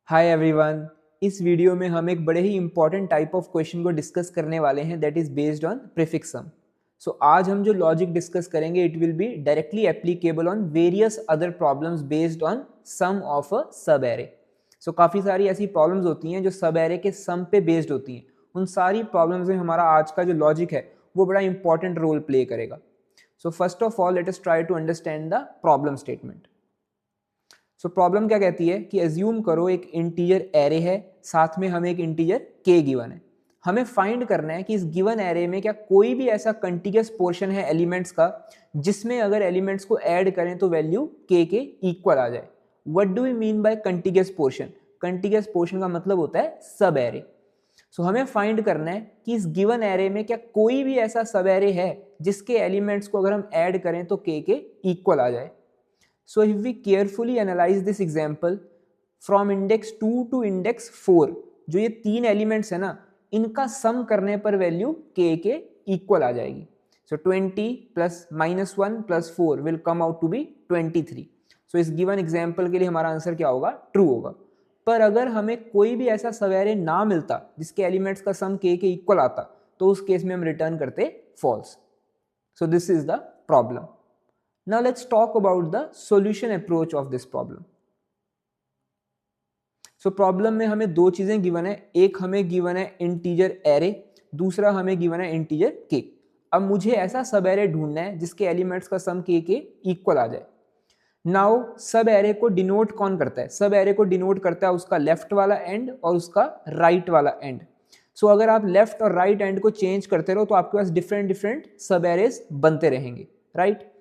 Hi everyone. इस video में हम एक बड़े ही इंपॉर्टेंट टाइप ऑफ क्वेश्चन को डिस्कस करने वाले हैं that is based on prefix sum. So आज हम जो लॉजिक डिस्कस करेंगे it will be directly applicable on various other problems based on sum of a सब एरे। सो काफ़ी सारी ऐसी प्रॉब्लम्स होती हैं जो सब एरे के सम पे बेस्ड होती हैं। उन सारी प्रॉब्लम्स में हमारा आज का जो लॉजिक है वो बड़ा इंपॉर्टेंट रोल प्ले करेगा। So first of all let us try to understand the problem statement. So problem क्या कहती है कि एज्यूम करो एक इंटीजर एरे है, साथ में हमें एक इंटीजर के गिवन है। हमें फाइंड करना है कि इस गिवन एरे में क्या कोई भी ऐसा कंटिन्यूअस पोर्शन है एलिमेंट्स का जिसमें अगर एलिमेंट्स को ऐड करें तो वैल्यू के इक्वल आ जाए। What do we mean by continuous portion? Continuous portion का मतलब होता है सब एरे। सो हमें फाइंड करना है कि इस गिवन एरे में क्या कोई भी ऐसा सब एरे है जिसके एलिमेंट्स को अगर हम ऐड करें तो के इक्वल आ जाए। So if we carefully analyze this example from index 2 to index 4, जो ये तीन एलिमेंट्स है ना, इनका सम करने पर वैल्यू के इक्वल आ जाएगी। So 20 plus -1 plus 4 will come out to be 23. So इस गिवन एग्जाम्पल के लिए हमारा आंसर क्या होगा? ट्रू होगा। पर अगर हमें कोई भी ऐसा सवेरे ना मिलता जिसके एलिमेंट्स का सम के इक्वल आता तो उस केस में हम रिटर्न करते false. So this is the problem. Now let's talk about the solution approach of this problem. So problem में हमें दो चीजें गिवन है, एक हमें गिवन है इंटीजर एरे, दूसरा हमें गिवन है इंटीजर के। अब मुझे ऐसा सब एरे ढूंढना है जिसके एलिमेंट्स का सम के इक्वल आ जाए। नाउ सब एरे को डिनोट कौन करता है? सब एरे को डिनोट करता है उसका लेफ्ट वाला एंड और उसका राइट वाला एंड। सो अगर आप लेफ्ट और राइट एंड को चेंज करते रहो तो आपके पास डिफरेंट डिफरेंट सब एरेज बनते रहेंगे, राइट?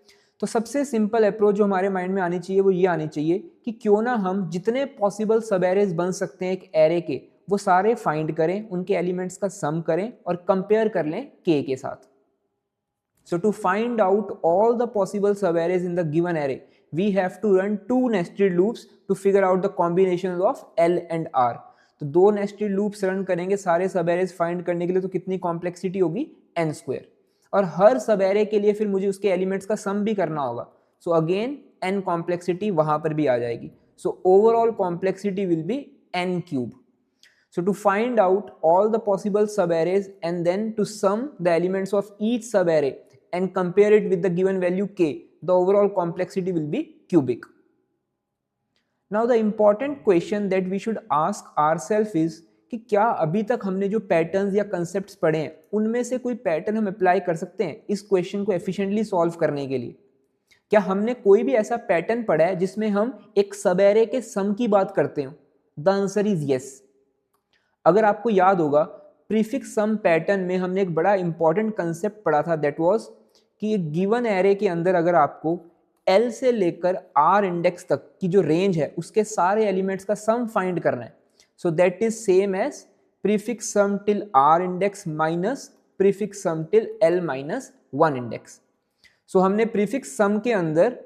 तो सबसे सिंपल अप्रोच जो हमारे माइंड में आनी चाहिए वो ये आनी चाहिए कि क्यों ना हम जितने पॉसिबल सब एरेज बन सकते हैं एक एरे के वो सारे फाइंड करें, उनके एलिमेंट्स का सम करें और कंपेयर कर लें के साथ। So to find out all the possible subarrays in the given array we have to run two nested loops to figure out the combination of L and R. तो दो nested loops run करेंगे सारे सब arrays find करने के लिए, तो कितनी कॉम्प्लेक्सिटी होगी? n square. और हर सब एरे के लिए फिर मुझे उसके एलिमेंट्स का सम भी करना होगा। सो अगेन n कॉम्प्लेक्सिटी वहां पर भी आ जाएगी। So overall complexity will be n cube. So to find out all the possible subarrays and then to sum the elements of each subarray and compare it with the given value k, the overall complexity will be cubic. Now the important question that we should ask ourselves is कि क्या अभी तक हमने जो patterns या concepts पढ़े हैं उनमें से कोई पैटर्न हम अप्लाई कर सकते हैं इस क्वेश्चन को एफिशिएंटली सॉल्व करने के लिए? क्या हमने कोई भी ऐसा पैटर्न पढ़ा है जिसमें हम एक सब एरे के सम की बात करते हो? The answer is yes. अगर आपको याद होगा प्रीफिक्स सम पैटर्न में हमने एक बड़ा इंपॉर्टेंट कंसेप्ट पढ़ा था दैट वाज कि एक गिवन एरे के अंदर अगर आपको L से लेकर R इंडेक्स तक की जो रेंज है उसके सारे एलिमेंट्स का सम फाइंड करना है। So that is same as prefix sum till R index minus prefix sum till L minus 1 index. So हमने prefix sum के अंदर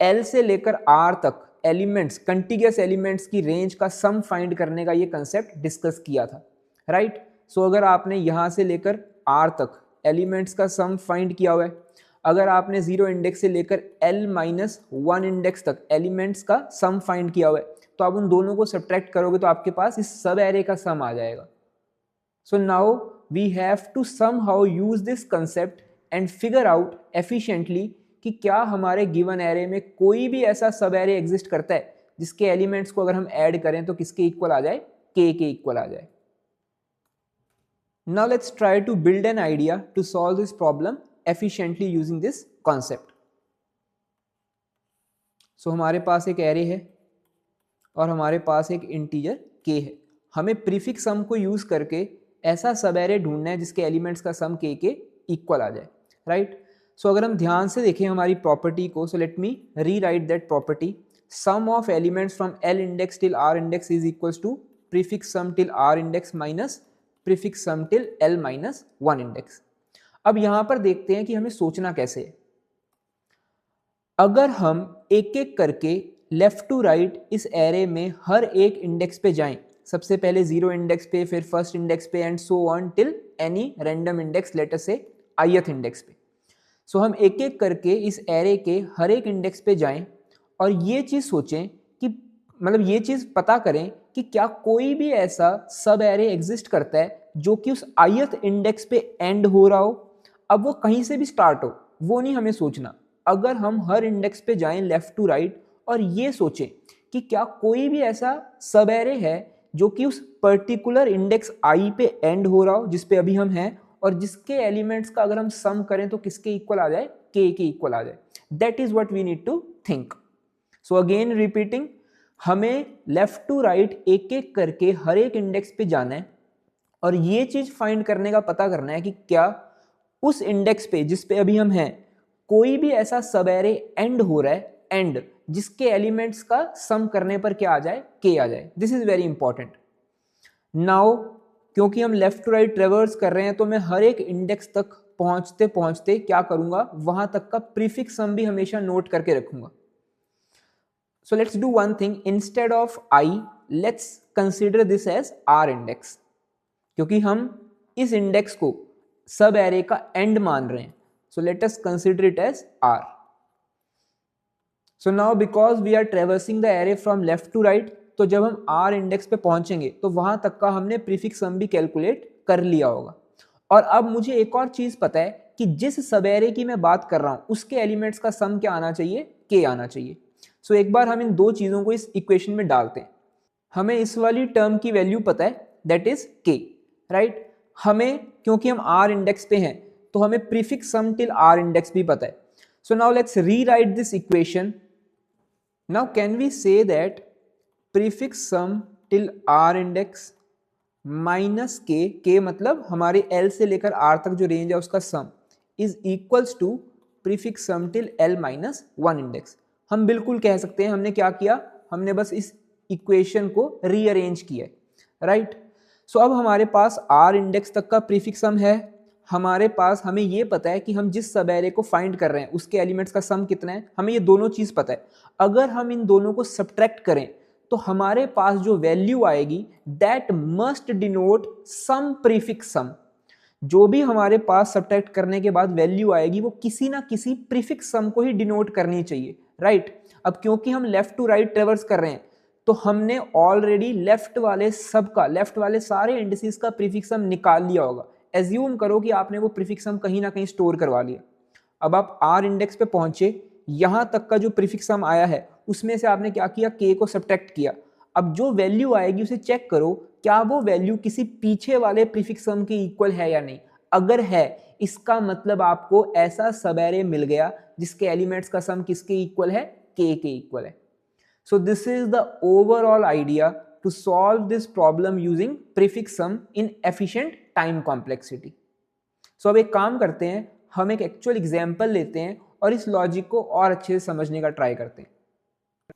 L से लेकर R तक एलिमेंट्स, कंटिन्यूअस एलिमेंट्स की रेंज का सम फाइंड करने का ये कंसेप्ट डिस्कस किया था, राइट? सो अगर आपने यहाँ से लेकर R तक एलिमेंट्स का सम फाइंड किया हुआ है, अगर आपने 0 इंडेक्स से लेकर L माइनस 1 इंडेक्स तक एलिमेंट्स का सम फाइंड किया हुआ है, तो आप उन दोनों को सब्ट्रैक्ट करोगे तो आपके पास इस सब एरे का सम आ जाएगा। So now we have to somehow use this concept and figure out efficiently कि क्या हमारे गिवन एरे में कोई भी ऐसा सब एरे एग्जिस्ट करता है जिसके एलिमेंट्स को अगर हम ऐड करें तो किसके इक्वल आ जाए? के इक्वल आ जाए। Now let's try to build an idea to solve this problem efficiently using this concept. So हमारे पास एक एरे है और हमारे पास एक इंटीजर के है। हमें प्रीफिक्स सम को यूज करके ऐसा सब एरे ढूंढना है जिसके एलिमेंट्स का सम के इक्वल आ जाए, राइट? सो अगर हम ध्यान से देखें हमारी प्रॉपर्टी को, so let me rewrite that property. Sum of elements from L index till R index is equals to prefix sum till R index minus prefix sum till L minus 1 index. अब यहां पर देखते हैं कि हमें सोचना कैसे है। अगर हम एक एक करके लेफ्ट टू राइट इस एरे में हर एक इंडेक्स पे जाएं, सबसे पहले 0 इंडेक्स पे, फिर फर्स्ट इंडेक्स पे and so on till any random index, let us से ith इंडेक्स पे। सो हम एक एक करके इस एरे के हर एक इंडेक्स पे जाएं और ये चीज़ सोचें कि मतलब ये चीज पता करें कि क्या कोई भी ऐसा सब एरे एग्जिस्ट करता है जो कि उस ith इंडेक्स पे एंड हो रहा हो। अब वो कहीं से भी स्टार्ट हो, वो नहीं हमें सोचना। अगर हम हर इंडेक्स पे जाएं लेफ्ट टू राइट और ये सोचें कि क्या कोई भी ऐसा सब एरे है जो कि उस पर्टिकुलर इंडेक्स i पे एंड हो रहा हो जिस पे अभी हम हैं, और जिसके एलिमेंट्स का अगर हम सम करें तो किसके इक्वल आ जाए, k के इक्वल आ जाए। That is what we need to think. So again repeating, हमें लेफ्ट टू राइट एक एक करके हर एक इंडेक्स पे जाना है और ये चीज फाइंड करने का पता करना है कि क्या उस इंडेक्स पे जिस पे अभी हम हैं कोई भी ऐसा सब एरे एंड हो रहा है, एंड जिसके एलिमेंट्स का सम करने पर क्या आ जाए, k आ जाए। This is very important. Now क्योंकि हम लेफ्ट टू राइट ट्रेवर्स कर रहे हैं तो मैं हर एक इंडेक्स तक पहुंचते पहुंचते क्या करूंगा, वहां तक का प्रीफिक्स सम भी हमेशा नोट करके रखूंगा। So let's do one thing. Instead of I, let's consider this as R index, क्योंकि हम इस इंडेक्स को सब एरे का एंड मान रहे हैं। So let us consider it as R. So now because we are traversing the array from left to right, तो जब हम R इंडेक्स पे पहुंचेंगे तो वहां तक का हमने प्रीफिक्स सम भी कैलकुलेट कर लिया होगा। और अब मुझे एक और चीज पता है कि जिस सब एरे की मैं बात कर रहा हूं उसके एलिमेंट्स का सम क्या आना चाहिए, k आना चाहिए। सो एक बार हम इन दो चीजों को इस इक्वेशन में डालते हैं। हमें इस वाली टर्म की वैल्यू पता है, दैट इज k, राइट। हमें क्योंकि हम r इंडेक्स पे हैं तो हमें prefix sum till r index भी पता है। So now let's rewrite this equation. Now can we say that prefix sum till r index minus k मतलब हमारे l से लेकर r तक जो रेंज है उसका sum, is equals to prefix sum till l minus 1 index. हम बिल्कुल कह सकते हैं हमने क्या किया, हमने बस इस इक्वेशन को रीअरेंज किया, राइट। सो अब हमारे पास r इंडेक्स तक का प्रीफिक्स सम है, हमारे पास हमें ये पता है कि हम जिस सब एरे को फाइंड कर रहे हैं उसके एलिमेंट्स का सम कितना है, हमें ये दोनों चीज पता है। अगर हम इन दोनों को सब्ट्रैक्ट करें तो हमारे पास जो वैल्यू आएगी that must denote sum prefix sum. जो भी हमारे पास सब्ट्रैक्ट करने के बाद वैल्यू आएगी वो किसी ना किसी प्रीफिक्स सम को ही डिनोट करनी चाहिए, राइट। अब क्योंकि हम लेफ्ट टू राइट ट्रेवर्स कर रहे हैं तो हमने ऑलरेडी लेफ्ट वाले सारे इंडिसेस का प्रीफिक्स सम निकाल लिया होगा। एज्यूम करो कि आपने वो प्रीफिक्स सम कहीं ना कहीं स्टोर करवा लिया। अब आप आर इंडेक्स पे पहुंचे, यहां तक का जो प्रीफिक्स सम आया है उसमें से आपने क्या किया, k को सब्ट्रैक्ट किया। अब जो वैल्यू आएगी उसे चेक करो, क्या वो वैल्यू किसी पीछे वाले प्रीफिक्स सम के इक्वल है या नहीं। अगर है, इसका मतलब आपको ऐसा सब एरे मिल गया जिसके एलिमेंट्स का सम किसके इक्वल है, k के इक्वल है। So this is the overall idea to solve this problem using prefix sum in efficient time complexity. So अब एक काम करते हैं, हम एक एक्चुअल एग्जाम्पल लेते हैं और इस लॉजिक को और अच्छे से समझने का ट्राई करते हैं।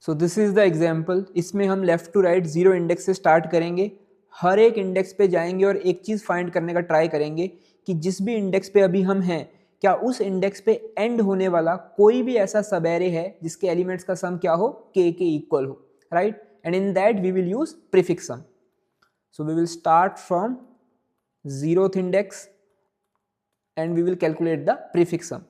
So this is the example. इसमें हम left to right zero index से स्टार्ट करेंगे, हर एक इंडेक्स पे जाएंगे और एक चीज फाइंड करने का ट्राई करेंगे कि जिस भी इंडेक्स पे अभी हम हैं क्या उस इंडेक्स पे एंड होने वाला कोई भी ऐसा सब एरे है जिसके एलिमेंट्स का सम क्या हो, k के इक्वल हो, right. And in that we will use prefix sum. So we will start from zeroth index and we will calculate the prefix sum.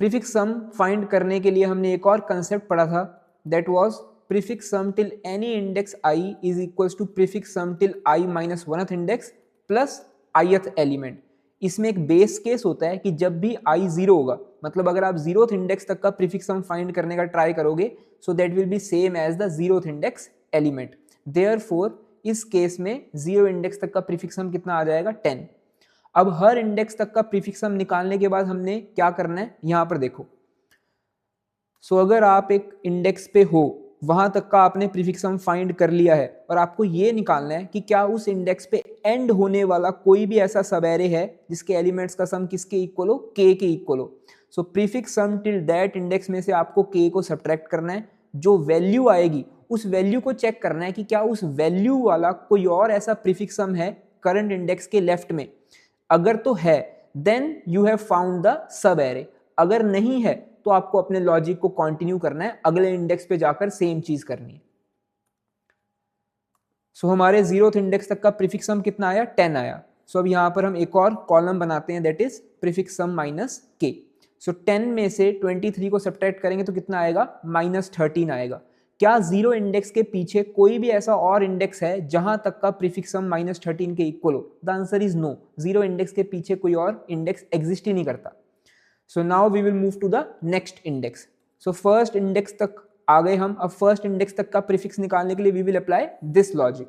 Prefix sum find करने के लिए हमने एक और कंसेप्ट पढ़ा था, that was prefix sum till any index i is equals to prefix sum till i minus 1th index plus ith element. इसमें एक बेस केस होता है कि जब भी i 0 होगा, मतलब अगर आप 0th इंडेक्स तक का प्रीफिक्स सम फाइंड करने का ट्राई करोगे, so that will be same as the 0th index element. Therefore इस केस में 0 इंडेक्स तक का प्रीफिक्स सम कितना आ जाएगा, 10। अब हर इंडेक्स तक का प्रीफिक्स सम निकालने के बाद हमने क्या करना है, यहां पर देखो। सो अगर आप एक इंडेक्स पे हो, वहां तक का आपने प्रीफिक्स सम फाइंड कर लिया है और आपको ये निकालना है कि क्या उस इंडेक्स पे एंड होने वाला कोई भी ऐसा सब एरे है जिसके एलिमेंट्स का सम किसके इक्वल हो, k के इक्वल हो। So prefix sum till that index में से आपको k को सब्ट्रैक्ट करना है, जो वैल्यू आएगी उस वैल्यू को चेक करना है कि क्या उस वैल्यू वाला कोई और ऐसा प्रीफिक्स सम है करंट इंडेक्स के लेफ्ट में। अगर तो है then you have found the sub array, अगर नहीं है तो आपको अपने लॉजिक को कंटिन्यू करना है, अगले इंडेक्स पे जाकर सेम चीज करनी है। सो हमारे 0th इंडेक्स तक का प्रीफिक्स सम कितना आया, 10 आया। सो अब यहां पर हम एक और कॉलम बनाते हैं, that is prefix sum minus k। So 10 में से 23 को सब्ट्रैक्ट करेंगे तो कितना आएगा, -13 आएगा। क्या जीरो इंडेक्स के पीछे कोई भी ऐसा और इंडेक्स है जहां तक का प्रीफिक्स सम -13 के इक्वल हो? The answer is no. Zero index के पीछे कोई और इंडेक्स एग्जिस्ट ही नहीं करता। So now we will move to the next index. So first index तक आ गए हम। अब फर्स्ट इंडेक्स तक का प्रीफिक्स निकालने के लिए we will apply this logic.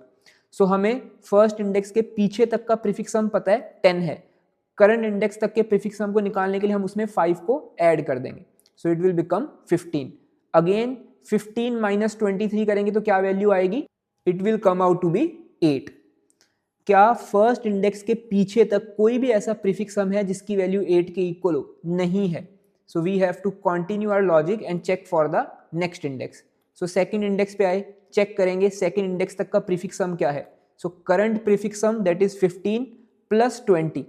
So हमें फर्स्ट इंडेक्स के पीछे तक का प्रीफिक्स सम पता है 10 है। करंट इंडेक्स तक के प्रीफिक्स सम को निकालने के लिए हम उसमें 5 को ऐड कर देंगे। So it will become 15। Again 15 minus 23 करेंगे तो क्या वैल्यू आएगी? It will come out to be 8। क्या फर्स्ट इंडेक्स के पीछे तक कोई भी ऐसा प्रीफिक्स सम है जिसकी वैल्यू 8 के इक्वल हो? नहीं है। So we have to continue our logic and check for the next index. So second index पे आए, चेक करेंगे सेकंड इंडेक्स तक का प्रीफिक्स सम क्या है। So current prefix sum that is 15 plus 20।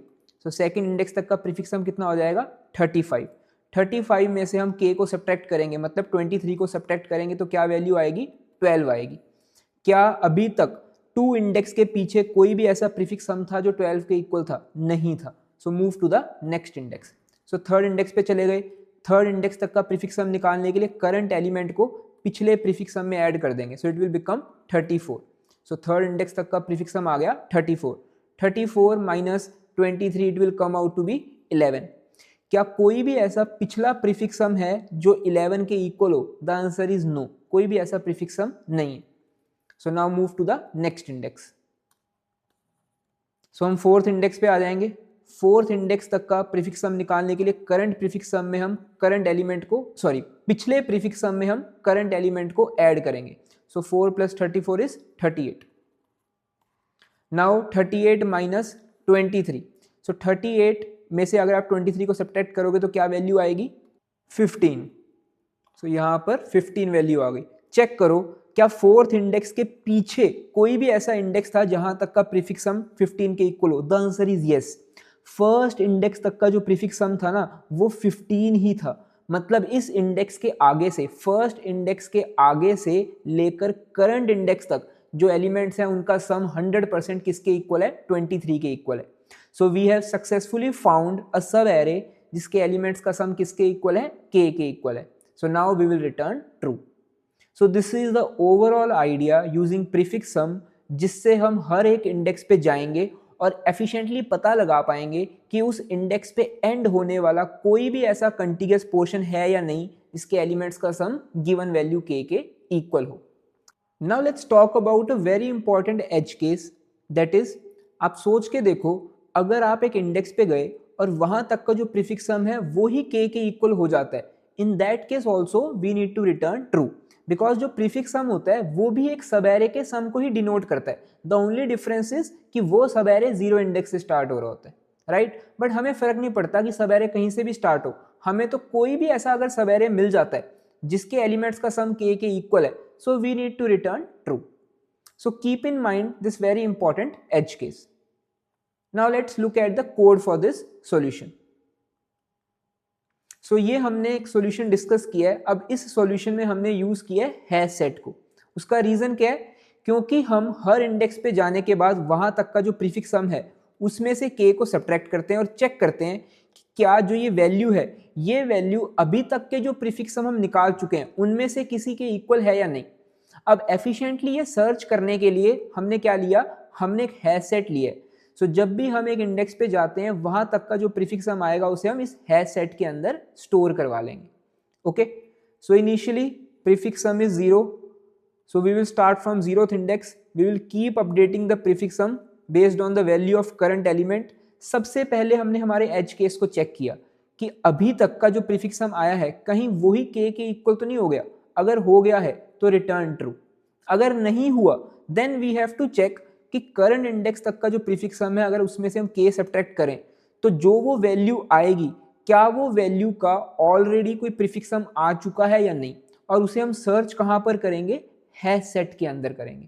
So second index तक का prefix सम कितना हो जाएगा? 35। 35 में से हम k को सब्ट्रैक्ट करेंगे, मतलब 23 को सब्ट्रैक्ट करेंगे तो क्या वैल्यू आएगी? 12 आएगी। क्या अभी तक 2 इंडेक्स के पीछे कोई भी ऐसा प्रीफिक्स सम था जो 12 के इक्वल था? नहीं था। So move to the next index. So third index पे चले गए। थर्ड इंडेक्स तक का प्रीफिक्स सम निकालने के लिए करंट एलिमेंट को पिछले प्रीफिक्स सम में ऐड कर देंगे। So it will become 34। So third index तक का प्रीफिक्स सम आ गया 34। 34 minus 23 it will come out to be 11। क्या कोई भी ऐसा पिछला प्रीफिक्स सम है जो 11 के इक्वल हो? The answer is no. कोई भी ऐसा प्रीफिक्स सम नहीं है। So now move to the next index. So हम फोर्थ इंडेक्स पे आ जाएंगे। फोर्थ इंडेक्स तक का प्रीफिक्स सम निकालने के लिए करंट प्रीफिक्स सम में हम करंट एलिमेंट को पिछले प्रीफिक्स सम में हम करंट एलिमेंट को ऐड करेंगे। सो 4 प्लस 34 इज 38। Now 38 minus 23। सो 38 में से अगर आप 23 को सब्ट्रैक्ट करोगे तो क्या वैल्यू आएगी? 15। सो यहां पर 15 वैल्यू आ गई। चेक करो क्या फोर्थ इंडेक्स के पीछे कोई भी ऐसा इंडेक्स था जहां तक का प्रीफिक्स सम 15 के इक्वल हो? The answer is yes. First index तक का जो प्रीफिक्स सम था ना वो 15 ही था। मतलब इस इंडेक्स के आगे से, फर्स्ट इंडेक्स के आगे से लेकर करंट इंडेक्स तक जो एलिमेंट्स हैं उनका सम 100% किसके इक्वल है? 23 के इक्वल है। So we have successfully found a सब एरे जिसके एलिमेंट्स का सम किसके इक्वल है? k के इक्वल है। So now we will return true. So this is the overall idea using prefix sum, जिससे हम हर एक इंडेक्स पे जाएंगे और एफिशिएंटली पता लगा पाएंगे कि उस इंडेक्स पे एंड होने वाला कोई भी ऐसा कंटीग्यूअस पोर्शन है या नहीं जिसके एलिमेंट्स का सम गिवन वैल्यू k के इक्वल हो। Now let's talk about a very important edge case, that is आप सोच के देखो, अगर आप एक इंडेक्स पे गए और वहां तक का जो प्रीफिक्स सम है वो ही k के इक्वल हो जाता है, in that case also we need to return true, because जो प्रीफिक्स सम होता है वो भी एक सब एरे के सम को ही डिनोट करता है। द ओनली डिफरेंस इज कि वो सब एरे जीरो इंडेक्स से स्टार्ट हो रहा होता है, राइट? बट हमें फर्क नहीं पड़ता कि सब एरे कहीं से भी स्टार्ट हो, हमें तो कोई भी ऐसा अगर सब एरे मिल जाता है जिसके एलिमेंट्स का सम k के इक्वल है, so we need to return true. So keep in mind this very important edge case. Now let's look at the code for this solution. So ये हमने एक सॉल्यूशन डिस्कस किया है। अब इस सॉल्यूशन में हमने यूज किया है हैश सेट को। उसका रीजन क्या है? क्योंकि हम हर इंडेक्स पे जाने के बाद वहां तक का जो प्रीफिक्स सम है उसमें से k को सब्ट्रैक्ट करते हैं और चेक करते हैं कि क्या जो ये वैल्यू है, ये वैल्यू अभी तक के जो प्रीफिक्स सम हम निकाल चुके हैं उनमें से किसी के इक्वल है या नहीं। अब एफिशिएंटली ये सर्च करने के लिए हमने क्या लिया? हमने एक हैश सेट लिया है। सो जब भी हम एक इंडेक्स पे जाते हैं वहां तक का जो प्रीफिक्स सम आएगा उसे हम इस हैश सेट के अंदर स्टोर करवा लेंगे। Okay, so initially prefix some is 0, so we will start from 0th index. We will keep updating the prefix sum based on the value of current element. सबसे पहले हमने हमारे एज केस को check किया कि अभी तक का जो प्रीफिक्स सम आया है कहीं वही k के इक्वल तो नहीं हो गया। अगर हो गया है तो रिटर्न ट्रू, अगर नहीं हुआ then we have to check कि करंट इंडेक्स तक का जो प्रीफिक्स सम है अगर उसमें से हम k सब्ट्रैक्ट करें तो जो वो वैल्यू आएगी क्या वो वैल्यू का ऑलरेडी कोई प्रीफिक्स सम आ चुका है या नहीं, और उसे हम सर्च कहां पर करेंगे? हैश सेट के अंदर करेंगे।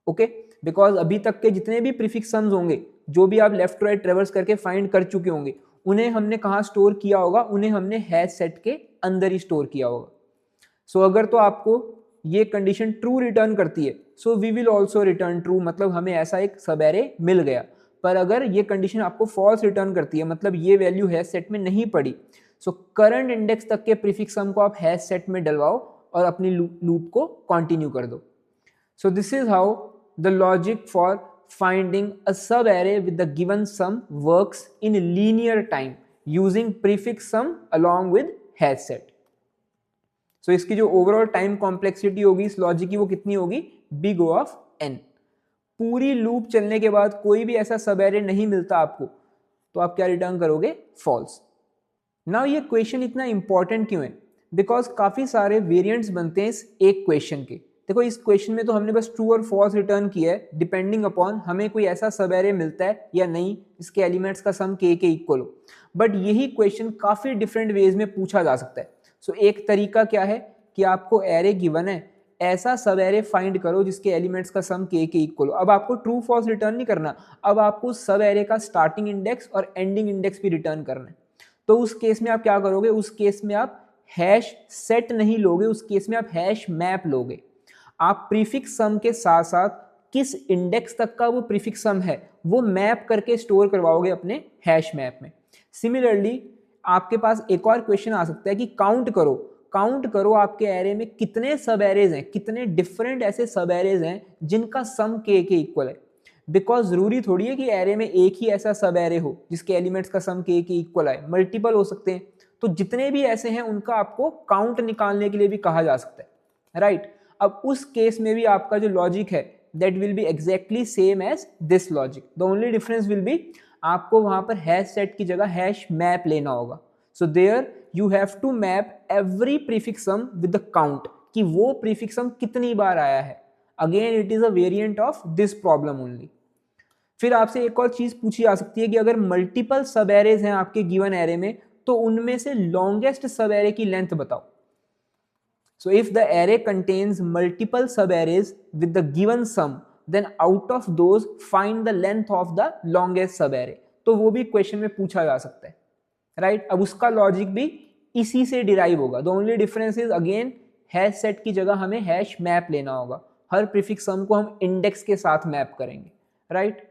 ओके, बिकॉज अभी तक के जितने भी प्रीफिक्स सम्स होंगे जो भी आप लेफ्ट राइट ट्रेवर्स करके फाइंड कर चुके होंगे उन्हें हमने कहाँ स्टोर किया होगा? उन्हें हमने हैश सेट के अंदर ही स्टोर किया होगा। सो अगर तो आपको ये कंडीशन ट्रू रिटर्न करती है so we will also return true, मतलब हमें ऐसा एक सब एरे मिल गया। पर अगर ये कंडीशन आपको फॉल्स रिटर्न करती है, मतलब ये वैल्यू हैश सेट में नहीं पड़ी, सो करंट इंडेक्स तक के प्रीफिक्स सम को आप हैश सेट में डलवाओ और अपनी लूप को कंटिन्यू कर दो। So this is how the logic for finding a सब array with the given sum works in linear time using prefix sum along with hash set. So इसकी जो ओवरऑल टाइम कॉम्प्लेक्सिटी होगी इस logic की वो कितनी होगी, बिग O ऑफ n। पूरी लूप चलने के बाद कोई भी ऐसा सब एरे नहीं मिलता आपको तो आप क्या रिटर्न करोगे, फॉल्स। नाउ ये क्वेश्चन इतना इंपॉर्टेंट क्यों है, बिकॉज काफी सारे वेरिएंट्स बनते हैं इस एक क्वेश्चन के। देखो इस क्वेश्चन में तो हमने बस ट्रू और फॉल्स रिटर्न किया है डिपेंडिंग अपॉन हमें कोई ऐसा सब एरे मिलता है या नहीं इसके एलिमेंट्स का सम k के इक्वल हो। बट यही क्वेश्चन काफी डिफरेंट वेज में पूछा जा सकता है। सो एक तरीका क्या है कि आपको एरे गिवन है, ऐसा सब एरे फाइंड करो जिसके एलिमेंट्स का सम k के इक्वल हो। अब आपको ट्रू फॉल्स रिटर्न नहीं करना, अब आपको सब एरे का स्टार्टिंग इंडेक्स और एंडिंग इंडेक्स भी रिटर्न करना है। तो उस केस में आप क्या करोगे, उस केस में आप हैश सेट नहीं लोगे, उस केस में आप हैश मैप लोगे। आप प्रीफिक्स सम के साथ साथ किस इंडेक्स तक का वो प्रीफिक्स सम है वो मैप करके स्टोर करवाओगे अपने हैश मैप में। सिमिलरली आपके पास एक और क्वेश्चन आ सकता है कि काउंट करो आपके एरे में कितने सब एरेज हैं, कितने डिफरेंट ऐसे सब एरेज हैं जिनका सम k के इक्वल है। बिकॉज जरूरी थोड़ी है कि एरे में एक ही ऐसा सब एरे हो जिसके एलिमेंट्स का सम k के इक्वल आए, मल्टीपल हो सकते हैं। तो जितने भी ऐसे हैं उनका आपको काउंट निकालने के लिए भी कहा जा सकता है, राइट। अब उस केस में भी आपका जो लॉजिक है that will be exactly same as this logic. The only difference will be आपको वहां पर हैश सेट की जगह हैश मैप लेना होगा। So there you have to map every prefix sum with the count कि वो प्रीफिक्स सम कितनी बार आया है। Again it is a variant of this problem only. फिर आपसे एक और चीज पूछी जा सकती है कि अगर मल्टीपल सब एरेज हैं आपके गिवन एरे में तो उनमें से लॉन्गेस्ट सब एरे की लेंथ बताओ। So if the array contains multiple subarrays with the given sum, then out of those find the length of the longest subarray। तो वो भी क्वेश्चन में पूछा जा सकता है, राइट। अब उसका लॉजिक भी इसी से डिराइव होगा। The only difference is again hash set की जगह हमें हैश मैप लेना होगा। हर प्रीफिक्स सम को हम इंडेक्स के साथ मैप करेंगे, राइट।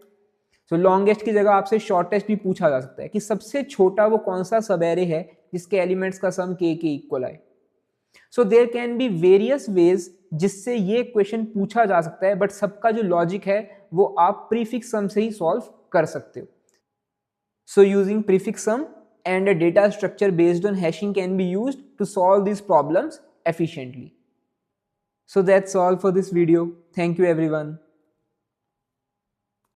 सो लॉन्गेस्ट की जगह आपसे शॉर्टेस्ट भी पूछा जा सकता है कि सबसे छोटा वो कौन सा सब एरे है जिसके एलिमेंट्स का सम k के इक्वल आए। So there can be various ways जिससे ये क्वेश्चन पूछा जा सकता है, बट सबका जो लॉजिक है वो आप प्रीफिक्स सम से ही सॉल्व कर सकते हो। So using prefix sum and a data structure based on hashing can be used to solve these problems efficiently. So that's all for this video. Thank you everyone.